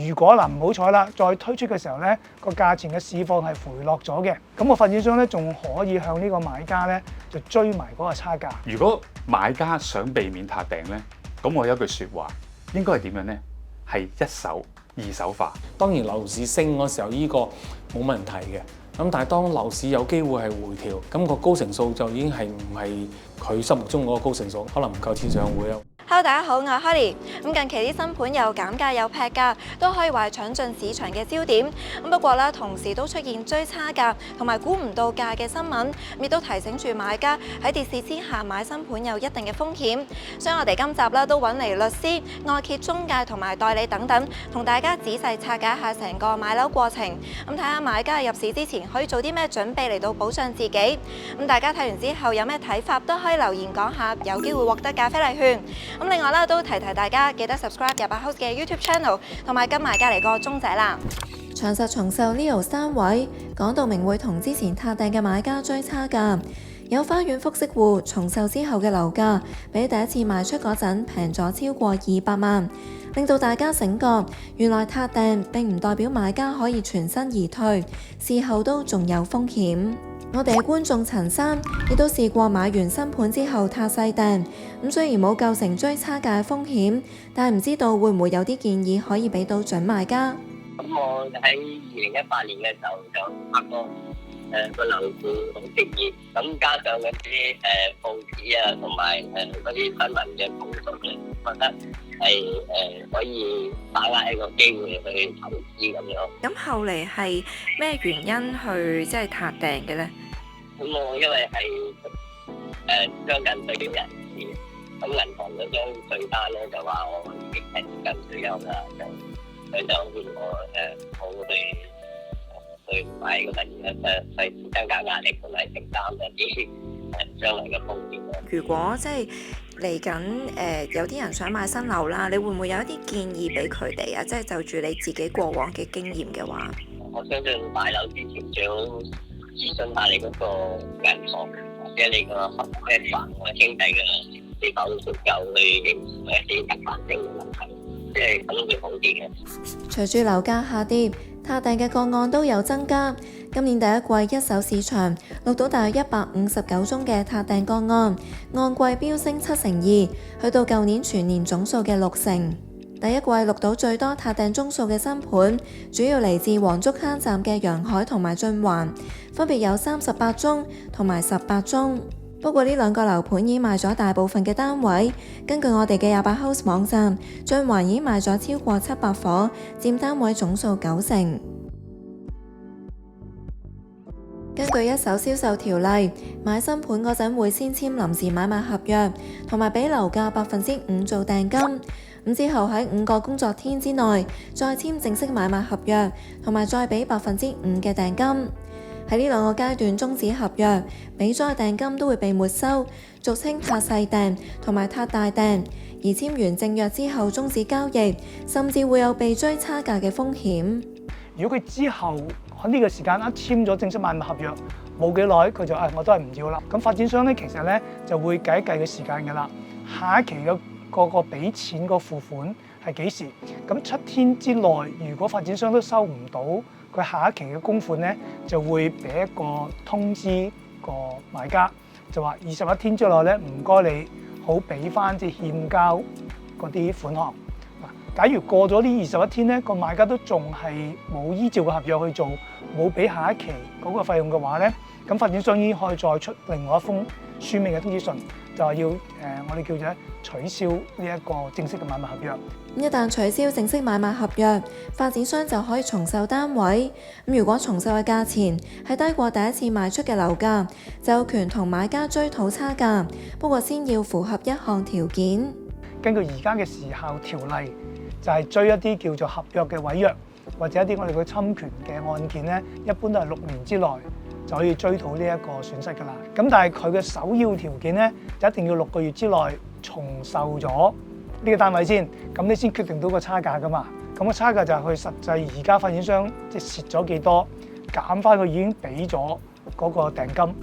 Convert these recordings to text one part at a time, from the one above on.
如果唔好彩啦，再推出嘅時候咧，個價錢嘅市況係回落咗嘅，咁個發展商咧仲可以向呢個買家咧就追埋嗰個差價。如果買家想避免撻訂咧，咁我有一句説話應該係點樣咧？係一手二手化。當然樓市升嗰時候，呢個冇問題嘅。咁但係當樓市有機會係回調，咁個高成數就已經係唔係佢心目中嗰個高成數，可能唔夠錢上會咯。Hello， 大家好，我係 Holly。咁近期啲新盤又減價又劈價，都可以話係搶盡市場嘅焦點。咁不過咧，同時都出現追差價同埋估唔到價嘅新聞，亦都提醒住買家喺跌市之下買新盤有一定嘅風險。所以我哋今集咧都揾嚟律師、按揭中介同埋代理等等，同大家仔細拆解下成個買樓過程。咁睇下買家入市之前可以做啲咩準備嚟到保障自己。咁大家睇完之後有咩睇法都可以留言講下，有機會獲得咖啡禮券。咁另外咧都提大家記得 subscribe 28House 嘅 YouTube channel， 同埋跟埋隔離個鐘仔啦。長實重售 Leo 3位，講到明會同之前撻訂嘅買家追差價。有花園複式戶重售之後嘅樓價比第一次賣出嗰陣平咗超過200萬，令到大家醒覺，原來撻訂並唔代表買家可以全身而退，事後都仲有風險。我哋嘅觀眾陳生亦都試過買完新盤之後撻細訂，咁雖然冇構成追差價嘅風險，但係唔知道會唔會有啲建議可以俾到準買家。咁我喺2018年嘅時候就拍過個樓市好激烈，咁加上嗰啲報紙啊同埋嗰啲新聞嘅報導咧，覺得係可以把握一個機會去投資咁樣。咁後嚟係咩原因去即係撻訂嘅咧？咁我因為係將近退休人士，咁銀行嗰張稅單咧就話我已經係接近退休啦，佢就勸我好去買個物業咧，增加壓力同埋承擔一啲將來嘅風險咯。如果即係嚟緊有啲人想買新樓啦，你會唔會有一啲建議俾佢哋啊？即係就住你自己過往嘅經驗嘅話，我相信買樓之前最好諮詢下你嗰個銀行或者你個合夥人或兄弟嘅是否足夠去應付一啲突發性嘅問題，即係咁會好啲嘅。隨住樓價下跌，撻訂嘅個案都有增加。今年第一季一手市場錄到大約159宗嘅撻訂個案，按季飆升2%，去到舊年全年總數嘅60%。第一季錄到最多撻訂宗數嘅新盤，主要嚟自黃竹坑站嘅陽海同埋晉環，分別有38宗同埋18宗。不過呢兩個樓盤已經賣咗大部分嘅單位。根據我哋嘅28House 網站，晉環已經賣咗超過700伙，佔單位總數90%。根據一手銷售條例，買新盤嗰陣會先簽臨時買賣合約，同埋俾樓價5%做訂金。咁之後喺5個工作天之內再簽正式買賣合約，同埋再俾5%嘅訂金。喺呢兩個階段終止合約，俾咗嘅訂金都會被沒收，俗稱撻細訂同埋撻大訂。而簽完正約之後終止交易，甚至會有被追差價嘅風險。如果佢之後喺呢個時間一簽咗正式買賣合約，冇幾耐佢就我都係唔要啦。咁發展商咧其實咧就會計一計嘅時間㗎啦。下一期嘅個俾錢個付款係幾時？咁7天之內，如果發展商都收唔到，佢下一期嘅供款咧就會俾一個通知個買家，就話21天之內咧唔該你好俾翻即係欠交嗰啲款項。假如過咗呢21天咧，個買家都仲係冇依照個合約去做，冇俾下一期嗰個費用嘅話咧，咁發展商已經可以再出另外一封書面嘅通知信，就係要我哋叫做取消呢一個正式嘅買賣合約。一旦取消正式買賣合約，發展商就可以重售單位。咁如果重售嘅價錢係低過第一次賣出嘅樓價，就有權同買家追討差價。不過先要符合一項條件。根據而家嘅時效條例，就係追一啲叫做合約嘅違約，或者一啲我哋嘅侵權嘅案件咧，一般都係6年之內就可以追討呢一個損失㗎啦。咁但係佢嘅首要條件咧，就一定要6個月之內重售咗呢個單位先，咁你先決定到個差價㗎嘛。咁個差價就係佢實際而家發展商即係蝕咗幾多，減翻佢已經俾咗嗰個訂金。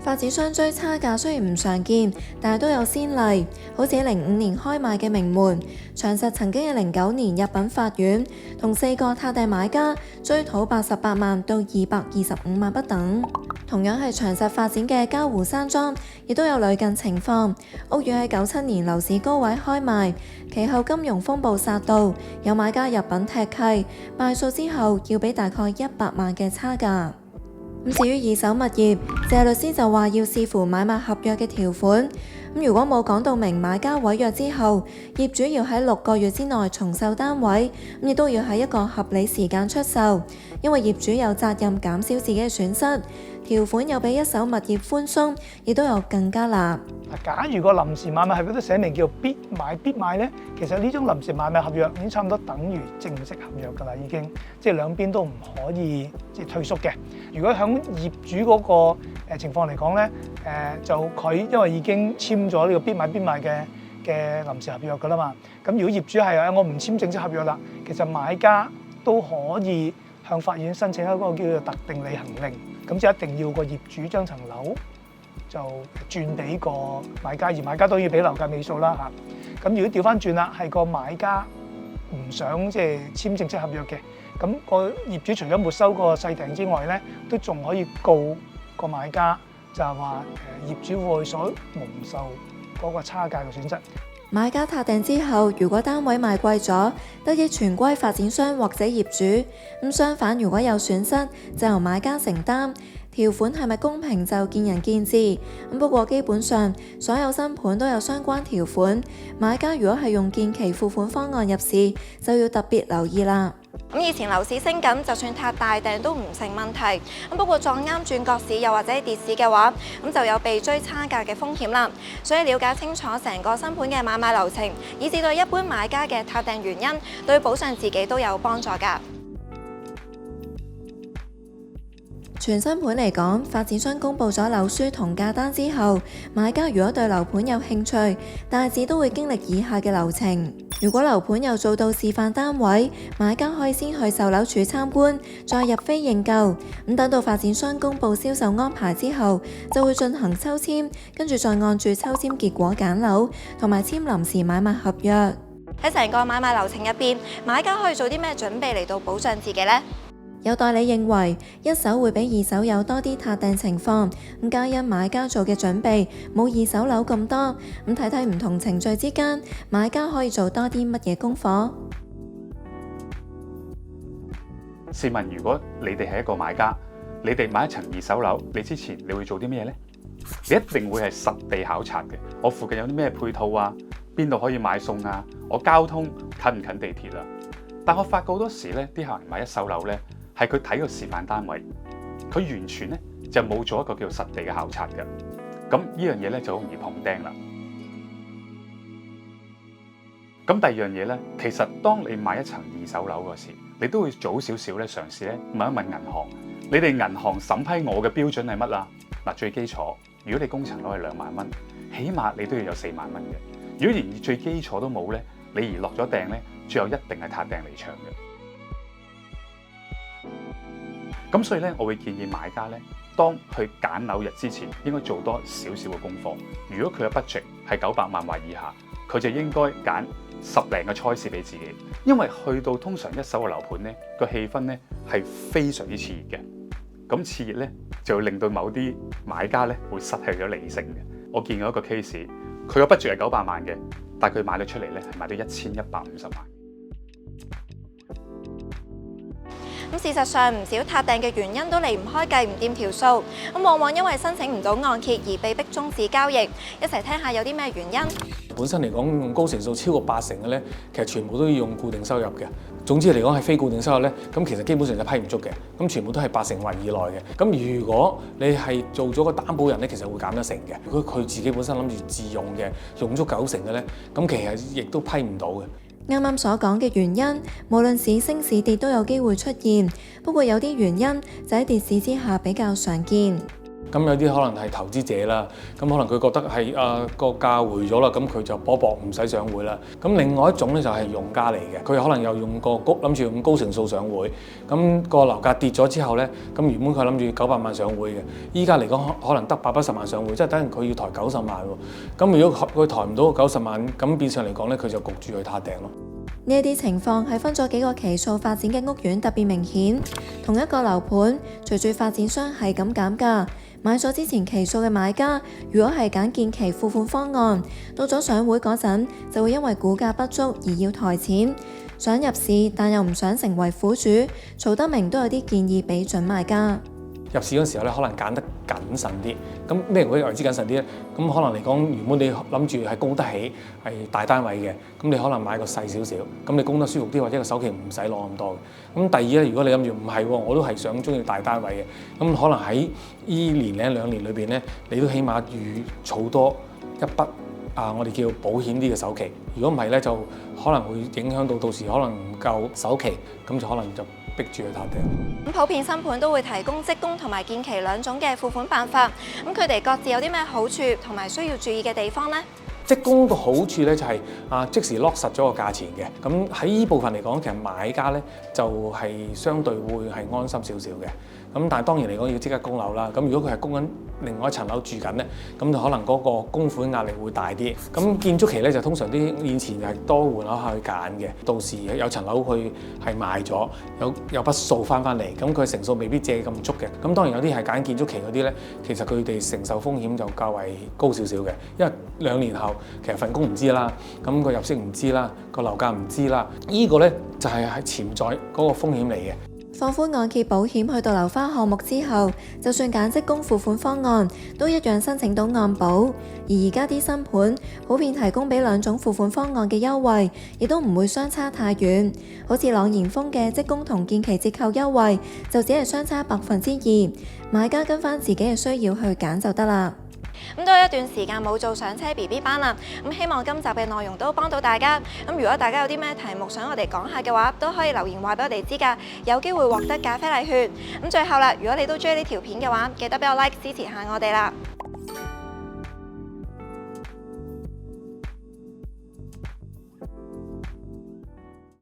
發展商追差價雖然唔常見，但係都有先例。好似05年開賣嘅名門長實，曾經喺09年入稟法院，同4個撻訂買家追討88萬到225萬不等。同樣係長實發展嘅嘉湖山莊，亦都有類近情況。屋苑喺97年樓市高位開賣，其後金融風暴殺到，有買家入稟踢契，敗訴之後要俾大概100萬嘅差價。咁至於二手物業，謝律師就話要視乎買賣合約嘅條款。如果冇講到明買家違約之後，業主要喺6個月之內重售單位，亦都要喺一個合理時間出售，因為業主有責任減少自己嘅損失。條款有比一手物業寬鬆，亦都有更加辣。假如個臨時買賣合約都寫明叫必買必賣咧，其實呢種臨時買賣合約已經差唔多等於正式合約㗎啦，已經即係兩邊都唔可以退縮嘅。如果響業主嗰個情況嚟講咧，就佢因為已經簽咗呢個必買必賣嘅臨時合約㗎啦嘛，咁如果業主係我唔簽正式合約啦，其實買家都可以向法院申請一個叫做特定履行令，咁就一定要個業主將層樓就轉俾個買家，而買家都要俾樓價尾數啦嚇。咁如果調翻轉啦，係個買家唔想即係簽正式合約嘅，咁個業主除咗沒收個細訂之外咧，都仲可以告個買家，就係話業主會所蒙受嗰個差價嘅損失。買家撻訂之後，如果單位賣貴咗，得益全歸發展商或者業主。咁相反，如果有損失，就由買家承擔。條款係咪公平就見仁見智。不過基本上所有新盤都有相關條款。買家如果係用建期付款方案入市，就要特別留意啦。以前樓市升緊，就算撻大訂都唔成問題。不過撞啱轉角市又或者跌市嘅話，就有被追差價嘅風險啦。所以了解清楚成個新盤嘅買賣流程，以至對一般買家嘅撻訂原因，對保障自己都有幫助㗎。全新盤嚟講，發展商公佈咗樓書同價單之後，買家如果對樓盤有興趣，大致都會經歷以下嘅流程。如果樓盤有做到示範單位，買家可以先去售樓處參觀，再入飛認購。等到發展商公佈銷售安排之後，就會進行抽籤，跟住再按住抽籤結果揀樓，同埋簽臨時買賣合約。喺成個買賣流程入邊，買家可以做啲咩準備嚟到保障自己呢？有代理認為，一手會比二手有多啲撻訂情況，皆因買家做嘅準備冇二手樓咁多。睇睇唔同程序之間，買家可以做多啲乜嘢功課？試問，如果你哋係一個買家，你哋買一層二手樓，你之前你會做啲咩呢？你一定會係實地考察嘅。我附近有啲咩配套啊？邊度可以買餸啊？我交通近唔近地鐵啊？但我發覺好多時咧，啲客人買一手樓咧，係佢睇個示範單位，佢完全咧就冇做一個叫實地嘅考察嘅。咁呢樣嘢咧就好容易碰釘啦。咁第二樣嘢咧，其實當你買一層二手樓嗰時，你都會早少少咧嘗試咧問一問銀行，你哋銀行審批我嘅標準係乜啊？嗱，最基礎，如果你供層樓係2萬蚊，起碼你都要有4萬蚊嘅。如果連最基礎都冇咧，你而落咗訂咧，最後一定係撻訂離場嘅。咁所以咧，我會建議買家咧，當去揀樓日之前，應該做多少少嘅功課。如果佢嘅 budget 係900萬或以下，佢就應該揀10零個 choice 俾自己。因為去到通常一手嘅樓盤咧，個氣氛咧係非常之熾熱嘅。咁熾熱咧，就會令到某啲買家咧會失去咗理性嘅。我見過一個 case，佢個 budget 係900萬嘅，但係佢買咗出嚟咧係買到1150萬。事實上，唔少撻訂嘅原因都離唔開計唔掂條數，往往因為申請唔到按揭而被逼終止交易。一齊聽下有啲咩原因。本身嚟講，用高成數超過80嘅咧，其實全部都要用固定收入嘅。總之嚟講係非固定收入咧，咁其實基本上就批唔足嘅。咁全部都係80%或以內嘅。咁如果你係做咗個擔保人咧，其實會減1成嘅。如果佢自己本身諗住自用嘅，用足9成嘅咧，咁其實亦都批唔到嘅。啱啱所講嘅原因，無論市升市跌都有機會出現，不過有啲原因就喺跌市之下比較常見。咁有啲可能係投資者啦，咁可能佢覺得係個價回咗啦，咁佢就搏唔使上會啦。咁另外一種咧就係用家嚟嘅，佢可能又用諗住用高成數上會，咁個樓價跌咗之後咧，咁原本佢諗住900萬上會嘅，依家嚟講可能得810萬上會，即係等於佢要抬90萬喎。咁如果佢抬唔到90萬，咁變相嚟講咧，佢就焗住去撻訂咯。呢一啲情況係分咗幾個期數發展嘅屋苑特別明顯。同一個樓盤，隨住發展商係咁減價，買咗之前期數嘅買家，如果係揀建期付款方案，到咗上會嗰陣，就會因為估價不足而要抬錢。想入市但又唔想成為苦主，曹德明都有啲建議俾準買家。入市嗰時候咧，可能揀得謹慎啲。咁咩為之謹慎啲咧？咁可能嚟講，原本你諗住係供得起，係大單位嘅，咁你可能買個細少少，咁你供得舒服啲，或者個首期唔使攞咁多嘅。咁第二咧，如果你諗住唔係喎，我都係想中意大單位嘅，咁可能喺呢年零兩年裏邊咧，你都起碼預儲多一筆我哋叫保險啲嘅首期。如果唔係咧，就可能會影響到時可能唔夠首期，咁就可能就逼住去撻訂。普遍新盤都會提供即供同埋建期兩種嘅付款辦法，咁佢哋各自有啲咩好處同埋需要注意嘅地方呢？即供個好處咧就係即時 lock 實咗個價錢嘅，咁喺呢部分嚟講，其實買家咧就係相對會係安心少少嘅。咁但係當然嚟講要即刻供樓啦。咁如果佢係供緊另外一層樓住緊咧，咁就可能嗰個供款壓力會大啲。咁建築期咧就通常啲以前係多換樓客去揀嘅，到時有層樓佢係賣咗，有筆數翻嚟，咁佢成數未必借咁足嘅。咁當然有啲係揀建築期嗰啲咧，其實佢哋承受風險就較為高少少嘅，因為2年後其實份工唔知啦，咁個入息唔知啦，個樓價唔知啦，呢個咧就係潛在嗰個風險嚟嘅。放寬按揭保險去到樓花項目之後，就算揀即供付款方案，都一樣申請到按保。而家啲新盤普遍提供俾兩種付款方案嘅優惠，亦都唔會相差太遠。好似朗然峰嘅即供同建期折扣優惠，就只係相差2%，買家跟翻自己嘅需要去揀就得啦。咁都有一段時間冇做上車 BB 班啦，咁希望今集嘅內容都幫到大家。咁如果大家有啲咩題目想我哋講下嘅話，都可以留言話俾我哋知㗎，有機會獲得咖啡禮券。咁最後啦，如果你都中意呢條片嘅話，記得俾我 like 支持下我哋啦。